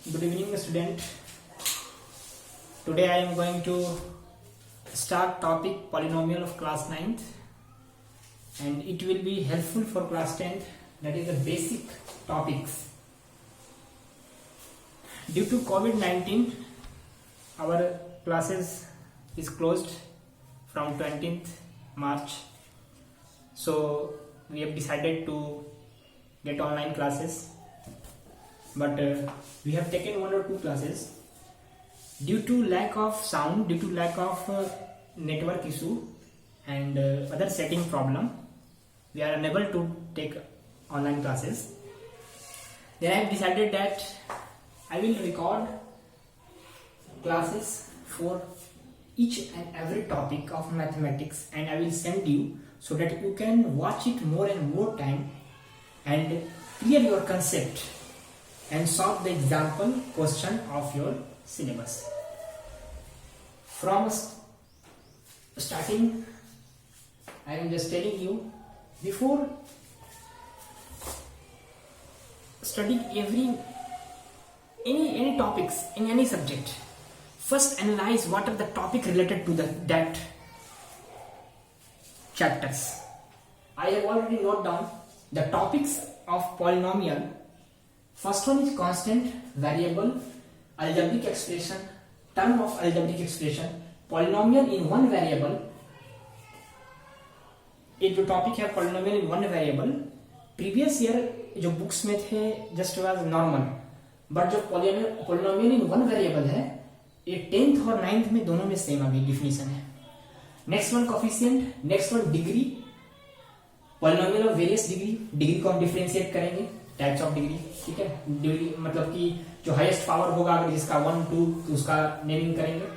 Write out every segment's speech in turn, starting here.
Good evening, student. Today I am going to start topic polynomial of class 9th, and it will be helpful for class 10th. That is the basic topics. Due to COVID-19, our classes is closed from 20th March. So we have decided to get online classes, but we have taken one or two classes due to lack of sound, due to lack of network issue and other setting problem. We are unable to take online classes. Then I have decided that I will record classes for each and every topic of mathematics, and I will send you so that you can watch it more and more time and clear your concept and solve the example question of your syllabus. From starting, I am just telling you, before studying any topics in any subject, first analyze what are the topic related to that chapters. I have already noted down the topics of polynomial. First one is constant, variable, algebraic expression, term of algebraic expression, polynomial in one variable. एक जो topic है polynomial in one variable, previous year जो books में थे just was normal, but जो polynomial in one variable है ये 10th और 9th में दोनों में सेम अभी डिफिनीशन है. Next one coefficient, next one degree, polynomial of various degree, degree को हम डिफरेंशिएट करेंगे, टाइप्स ऑफ डिग्री. ठीक है, डिग्री मतलब कि जो हाईएस्ट पावर होगा अगर जिसका 1 2 तो उसका नेमिंग करेंगे.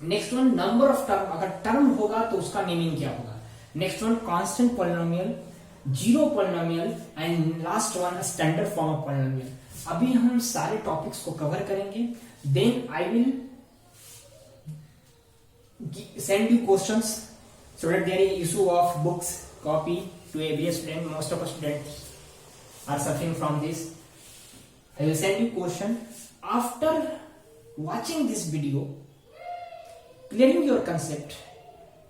Next one number of term, अगर टर्म होगा तो उसका नेमिंग क्या होगा. Next one constant polynomial, zero polynomial and last one standard form of polynomial. अभी हम सारे टॉपिक्स को कवर करेंगे. Then I will send you questions so that there is issue of books copy to every student. Most of the students are suffering from this. I will send you question. After watching this video, clearing your concept,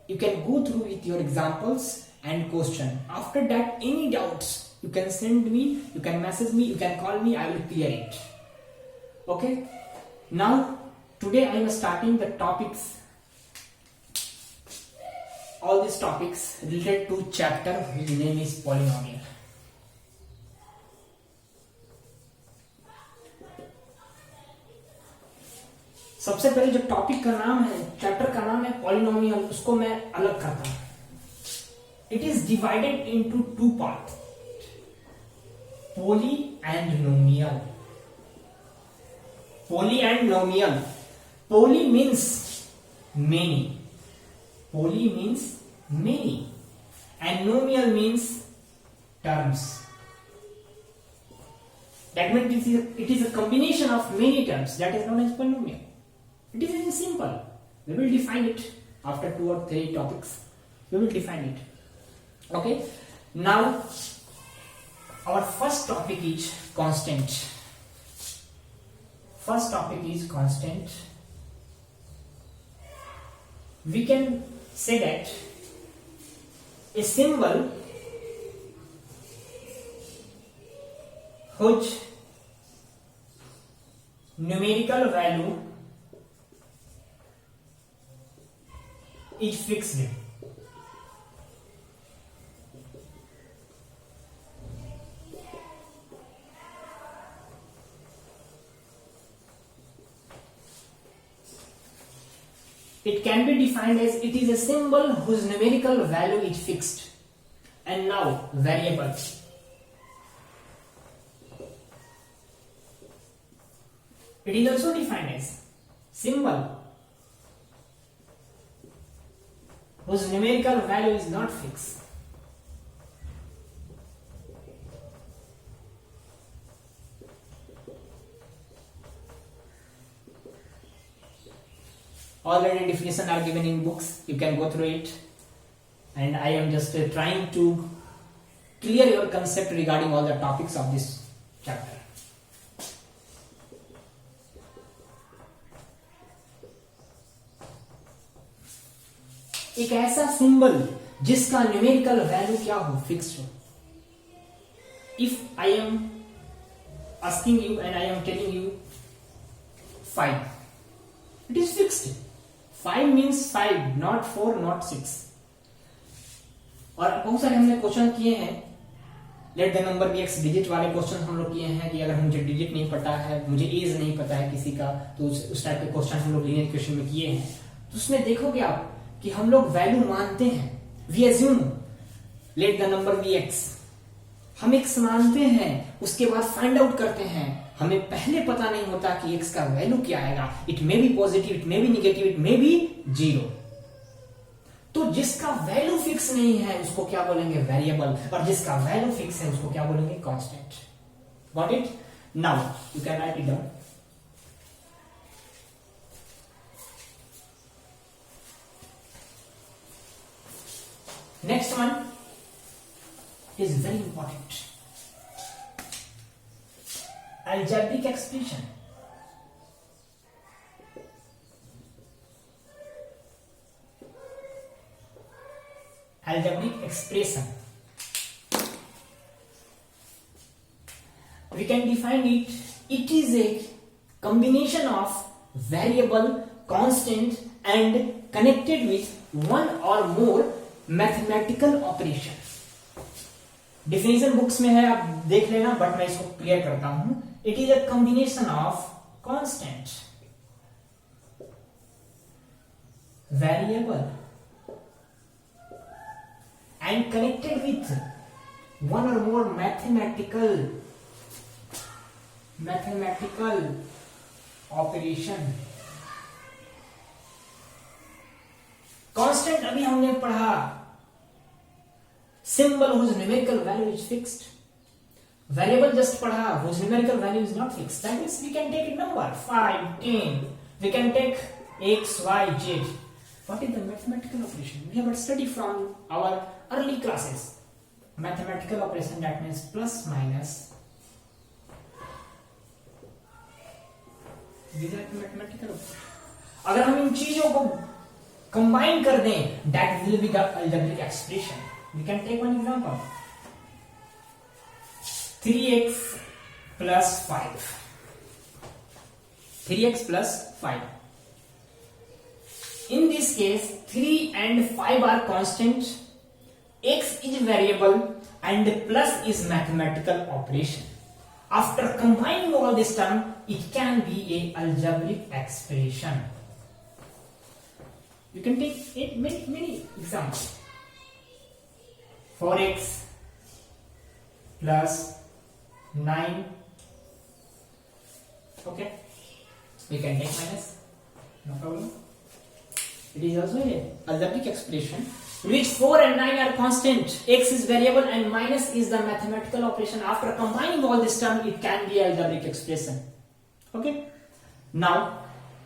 you can go through with your examples and question. After that, any doubts you can send me, you can message me, you can call me, I will clear it. Okay, now today I am starting the topics, all these topics related to chapter whose name is polynomial. सबसे पहले जो topic का नाम है, chapter का नाम है polynomial, उसको मैं अलग करता हूं. It is divided into two part, poly and nomial. Poly and nomial. Poly means many, poly means many, and nomial means terms. That means it is a combination of many terms, that is known as polynomial. It is very simple. We will define it after 2 or 3 topics. We will define it. Okay, now our first topic is constant. First topic is constant. We can say that a symbol whose numerical value is fixed. It can be defined as it is a symbol whose numerical value is fixed. And now variable. It is also defined as symbol whose numerical value is not fixed. Already definition are given in books, you can go through it, and I am just trying to clear your concept regarding all the topics of this chapter. एक ऐसा symbol जिसका numerical value क्या हो, fixed हो. If I am asking you and I am telling you 5, it is fixed. 5 means 5, not 4, not 6. और बहुत सारे हमने क्वेश्चन किए हैं, let the number be x digit वाले क्वेश्चन हम लोग किए हैं कि अगर मुझे डिजिट नहीं पता है, मुझे एज नहीं पता है किसी का, तो उस टाइप के क्वेश्चन हम लोग लीनियर क्वेश्चन में किए हैं. तो उसमें देखोगे आप कि हम लोग वैल्यू मानते हैं. We assume let the number be x, हम एक्स मानते हैं, उसके बाद फाइंड आउट करते हैं. हमें पहले पता नहीं होता कि एक्स का वैल्यू क्या आएगा. It may be positive, it may be negative, it may be 0. तो जिसका वैल्यू फिक्स नहीं है उसको क्या बोलेंगे, वेरिएबल. और जिसका वैल्यू फिक्स है उसको क्या बोलेंगे, constant. Got it? Now you can write it down. Next one is very important. Algebraic expression. Algebraic expression. We can define it. It is a combination of variable, constant and connected with one or more mathematical operation. Definition books में है, आप देख लेना, but मैं इसको clear करता हूं. It is a combination of constant, variable and connected with one और मोर मैथमेटिकल ऑपरेशन. कांस्टेंट अभी हमने पढ़ा, symbol whose numerical value is fixed. Variable just पढ़ा, whose numerical value is not fixed. That means we can take a number 5, 10. We can take x, y, z. What is the mathematical operation? We have studied from our early classes. Mathematical operation, that means plus, minus. These are mathematical operation. अगर हम इन चीजों को combine कर दें, that will be the algebraic expression. We can take one example. 3x plus 5. 3x plus 5. In this case, 3 and 5 are constant, x is variable, and plus is mathematical operation. After combining all this term, it can be a algebraic expression. You can take many examples. 4x plus 9. Okay, we can take minus, no problem. It is also a algebraic expression in which 4 and 9 are constant, x is variable and minus is the mathematical operation. After combining all this term, it can be algebraic expression. Okay, now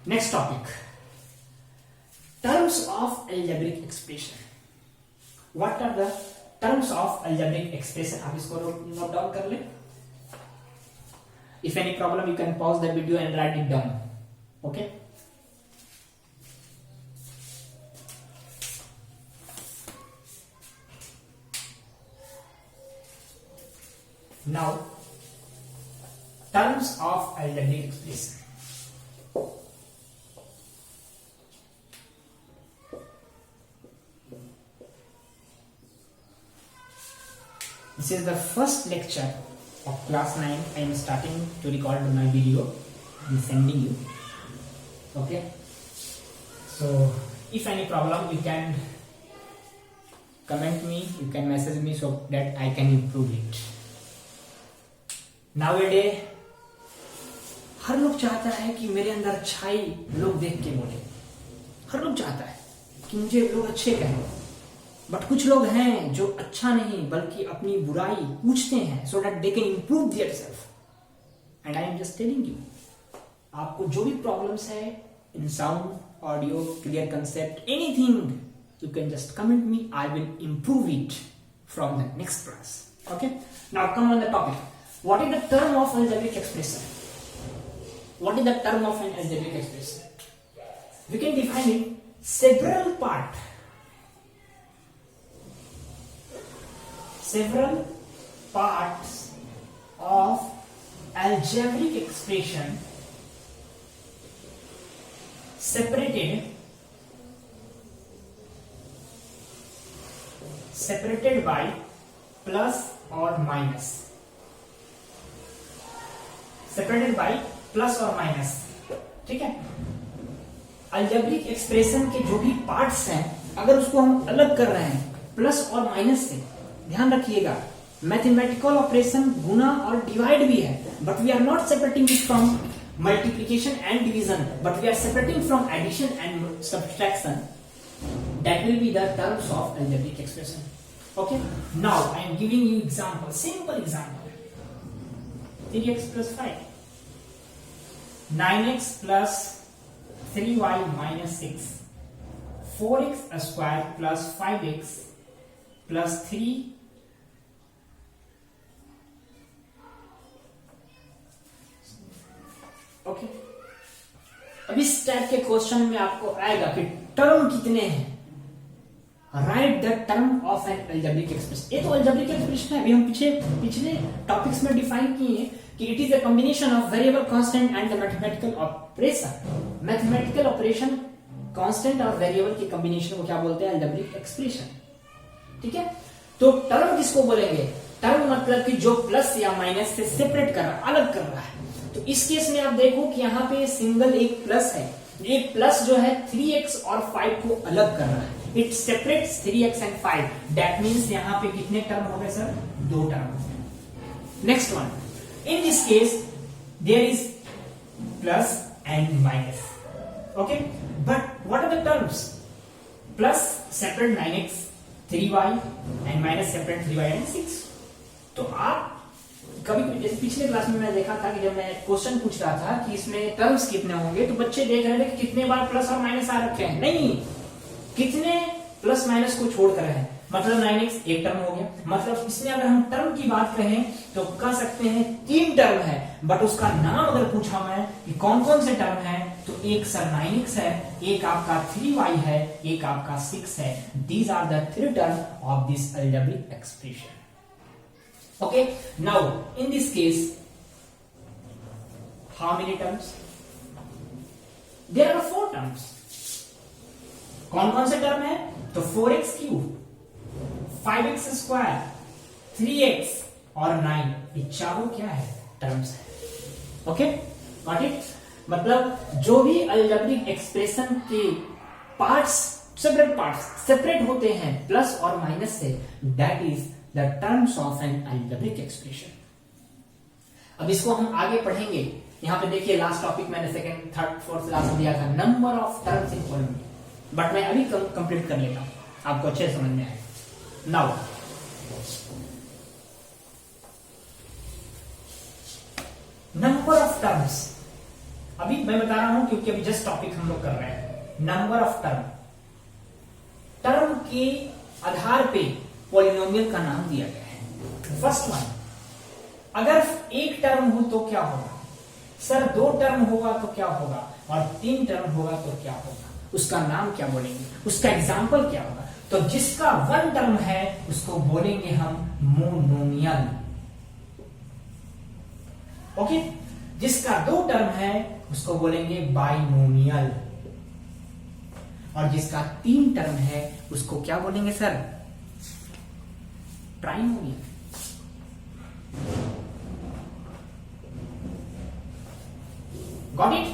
next topic, terms of algebraic expression. What are the terms of algebraic expression? आप इसको note down कर ले. If any problem, you can pause the video and write it down. Okay. Now, terms of algebraic expression. This is the first lecture of class 9. I am starting to record my video and sending you. Okay. So if any problem, you can comment me, you can message me so that I can improve it. Nowadays हर लोग चाहता है कि मेरे अंदर अच्छाई लोग देख के बोले. हर लोग चाहता है कि मुझे लोग अच्छे कहें. बट कुछ लोग हैं जो अच्छा नहीं बल्कि अपनी बुराई पूछते हैं so that they can improve their self. And I am just telling you, आपको जो भी प्रॉब्लम्स है in sound, audio, clear concept, anything, you can just comment me. I will improve it from the next class. Okay, now come on the topic. What is the term of algebraic expression? What is the term of an algebraic expression? We can define it several part several parts of algebraic expression separated by plus or minus, separated by plus or minus। ठीक है, algebraic expression के जो भी parts हैं अगर उसको हम अलग कर रहे हैं प्लस और माइनस से, ध्यान रखिएगा मैथमेटिकल ऑपरेशन गुना और डिवाइड भी है, but we are not separating it from multiplication and division, but we are separating from addition and subtraction. That will be the terms of algebraic expression. Okay, now I am giving you example, simple example. 3x plus 5, 9x plus 3y minus 6, 4x square plus 5x plus 3 okay. अब इस type के question में आपको आएगा कि term कितने हैं, right the term of N algebraic expression. ये तो अलजेब्रिक एक्सप्रेशन है, अभी हम पिछले टॉपिक्स में डिफाइन किए कि it is a combination of variable constant and the mathematical operation. Mathematical operation constant और वेरिएबल के कॉम्बिनेशन को क्या बोलते हैं, अलजेब्रिक एक्सप्रेशन। ठीक है, तो टर्म किसको बोलेंगे, टर्म मतलब कि जो प्लस या माइनस से सेपरेट कर रहा है, अलग कर रहा है। तो इस केस में आप देखो कि यहाँ पे सिंगल एक प्लस है, एक प्लस जो है 3x और 5 को अलग कर रहा है, it separates 3x and 5, that means यहाँ पे कितने टर्म हो गए sir, 2 term. Next one, in this case there is plus and minus, okay, but what are the terms, plus separate 9x 3y and minus separate 3y and 6। तो आप कभी पिछले class में मैं देखा था कि जब मैं क्वेश्चन पूछ रहा था कि इसमें टर्म्स कितने होंगे, तो बच्चे देख रहे थे कि कितने बार प्लस और माइनस आ रखे हैं, नहीं कितने प्लस माइनस को छोड़ कर है, मतलब 9x एक टर्म हो गया। मतलब इसमें अगर हम टर्म की बात करें तो कह सकते हैं 3 टर्म है, बट उसका नाम अगर पूछा मैं कि कौन कौन से टर्म है, तो एक सर 9x है, एक आपका 3y है, एक आपका 6 है। These are the 3 term of this algebraic expression. Okay, now in this case, how many terms? There are 4 terms. कौन कौन से टर्म है, तो 4x cube, 5x square, 3x और 9, ये चारों क्या है, टर्म्स है। Okay, got it. मतलब जो भी अलजेब्रिक एक्सप्रेशन के पार्ट्स, सेपरेट पार्ट्स सेपरेट होते हैं प्लस और माइनस से, that is the terms of an algebraic expression। अब इसको हम आगे पढ़ेंगे। यहां पे देखिए लास्ट टॉपिक मैंने सेकंड, थर्ड, फोर्थ क्लास में दिया था, number of terms in polynomial, but मैं अभी कंप्लीट कर लेता हूं, आपको अच्छे समझ में आएगा। नाउ नंबर ऑफ टर्म्स, अभी मैं बता रहा हूं क्योंकि अभी जस्ट टॉपिक हम लोग कर रहे हैं। नंबर ऑफ टर्म, टर्म के आधार पे पॉलिनोमियल का नाम दिया गया है। फर्स्ट वन, अगर एक टर्म हो तो क्या होगा, सर 2 टर्म होगा तो क्या होगा, और 3 टर्म होगा तो क्या होगा, उसका नाम क्या बोलेंगे, उसका एग्जाम्पल क्या होगा। तो जिसका 1 टर्म है उसको बोलेंगे हम मोनोमियल, ओके। जिसका 2 टर्म है उसको बोलेंगे बाइनोमियल, और जिसका 3 टर्म है उसको क्या बोलेंगे sir, trinomial. Got it.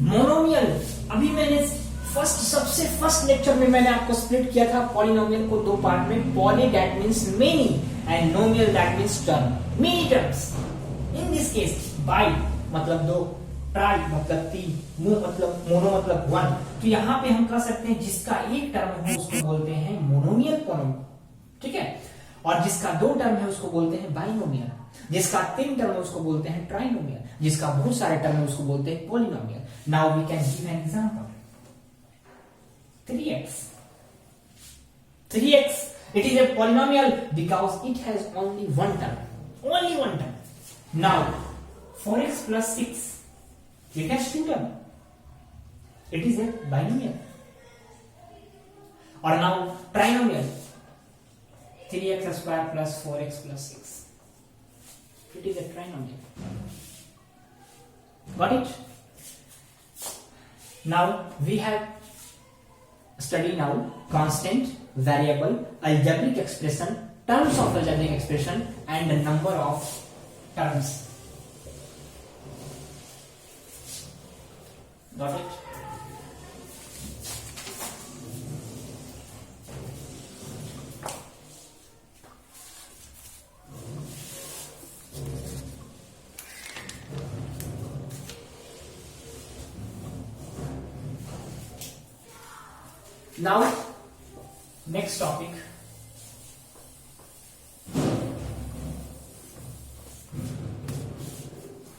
Monomial, अभी मैंने सबसे फर्स्ट लेक्चर में मैंने आपको स्प्लिट किया था पॉलिनोमियल को 2 पार्ट में, poly that means many and नोमियल that means term, many terms. In this case by मतलब 2, ट्राई मतलब 3, मोनो मतलब 1। तो यहां पे हम कह सकते हैं जिसका 1 टर्म है उसको बोलते हैं मोनोमियल पॉलिनोमियल, ठीक है, और जिसका 2 टर्म है उसको बोलते हैं बाइनोमियल, जिसका 3 टर्म है उसको बोलते हैं ट्राइनोमियल, जिसका बहुत सारे टर्म है उसको बोलते हैं polynomial. Now we can give an example, 3x, it is a polynomial because it has only 1 term, Now 4x plus 6, it has 2 term, it is a binomial। और now trinomial, 3x square plus 4x plus 6. It is a trinomial. Got it? Now we have study now constant, variable, algebraic expression, terms of algebraic expression, and the number of terms. Got it? Now, next topic.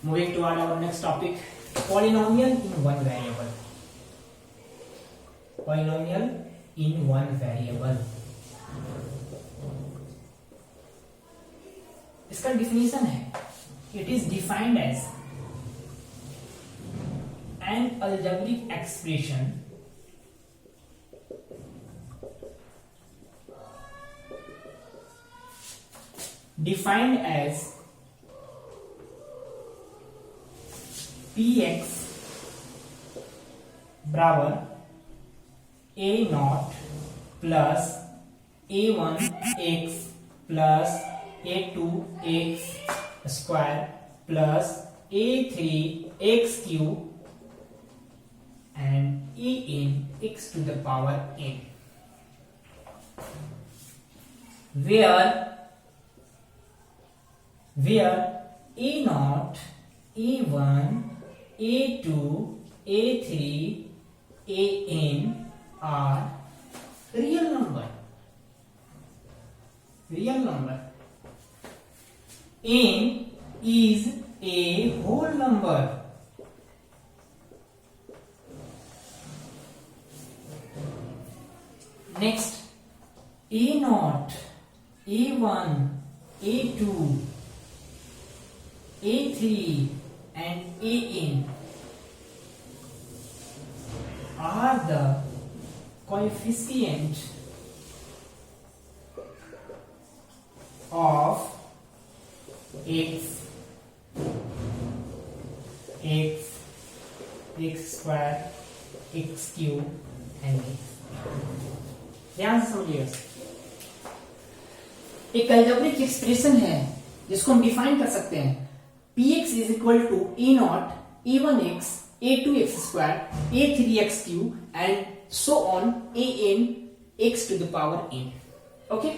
Moving toward our next topic, polynomial in one variable. Polynomial in one variable. इसका definition है, it is defined as an algebraic expression defined as px बराबर a not plus a1x plus a2x square plus a3x cube and en x to the power n, where a naught, a1, a2, a3, an are real number. N is a whole number. Next, a naught, a1, a2, a3 and an are the coefficient of x square, x cube and x. ध्यान से समझिएगा, एक algebraic expression है जिसको हम define कर सकते हैं, px is equal to a naught, a1x, a2x square, a3x cube and so on an x to the power n. Okay,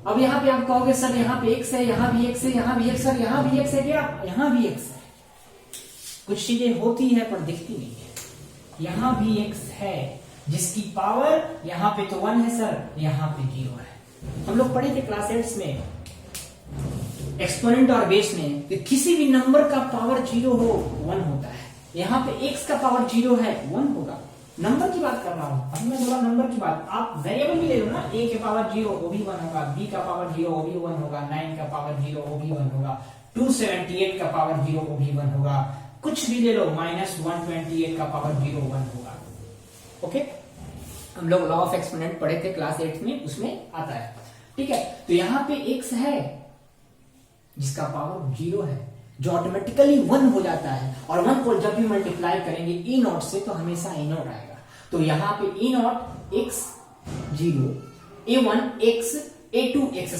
अब यहाँ पे आप कहोगे सर यहाँ पे x है, यहाँ भी x है, यहाँ भी x है, यहाँ भी x है क्या? यहाँ भी x है। कुछ चीजें होती है पर दिखती नहीं है। यहाँ भी x है जिसकी पावर यहाँ पे तो 1 है सर, यहाँ पे 0 है। हम लोग पढ़े थे क्लास 8 में एक्सपोनेंट और बेस में कि किसी भी नंबर का पावर 0 हो 1 होता है। यहाँ पे x का पावर 0 है 1 होगा। नंबर की बात कर रहा हूं, अभी मैं बोला नंबर की बात, आप वेरिएबल भी ले लो ना, a के पावर 0 वो भी 1 होगा, b का पावर 0 वो भी 1 होगा, 9 का पावर 0 वो भी 1 होगा, 278 का पावर 0 वो भी 1 होगा, कुछ भी ले लो, -128 का पावर 0 1 होगा। ओके, हम लोग लॉ ऑफ एक्सपोनेंट पढ़े थे क्लास 8 में, उसमें आता है। ठीक है, तो यहाँ पे x है जिसका पावर 0 है, जो ऑटोमेटिकली 1 हो जाता है, और 1 को जब भी मल्टीप्लाई करेंगे e नॉट से तो हमेशा e नॉट आएगा। तो यहाँ पे e not x 0, a1 x, a2 x